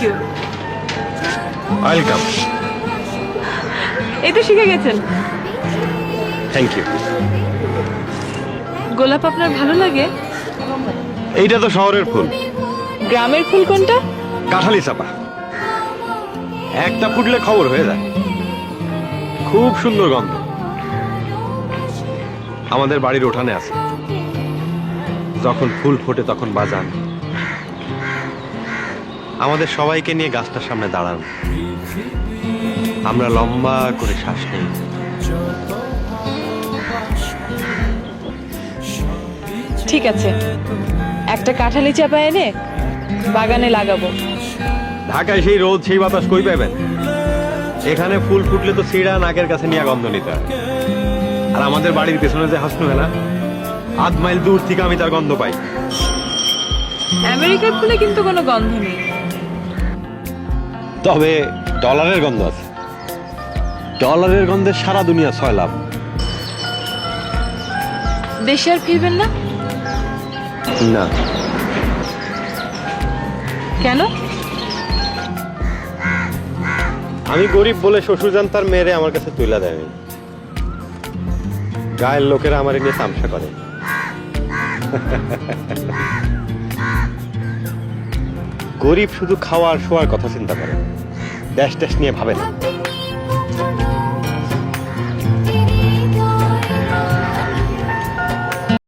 You. Welcome. এই তো শিখে গেছেন। Thank you. গোলাপ আপনার ভালো লাগে? এইটা তো শহরের ফুল। গ্রামের ফুল কোনটা? কাঁঠালি চাপা, একটা ফুটলে খবর হয়ে যায়। খুব সুন্দর গন্ধ। আমাদের বাড়ির উঠানে আছে, যখন ফুল ফোটে তখন বাজান। আমাদের সবাইকে নিয়ে গাছটার সামনে দাঁড়ান, আমরা লম্বা করে শ্বাস নেই। ঠিক আছে, একটা কাঁঠালি চাপা এনে বাগানে লাগাবো। ঢাকায় সেই রোদ সেই বাতাস কই পাবেন? এখানে ফুল ফুটলে তো সিঁড়া নাকের কাছে নিয়ে গন্ধ নিতে হয়। আর আমাদের বাড়ির পেছনে যে হাসনু মেলা, 8 মাইল দূর থেকে আমি তার গন্ধ পাই। আমেরিকার ফুলে কিন্তু কোনো গন্ধ নেই। তবে ডলারের গন্ধ আছে। ডলারের গন্ধে সারা দুনিয়া ছয় লাভ। দেশে আর ফিরবেন না? না। কেন? আমি গরিব বলে শ্বশুরজান তার মেয়েরে আমার কাছে তুলে দেয়নি। গায়ের লোকেরা আমার নিয়ে তামসা করে। গরিব শুধু খাওয়ার শোয়ার কথা চিন্তা করে, দেশ টেশ নিয়ে ভাবে না।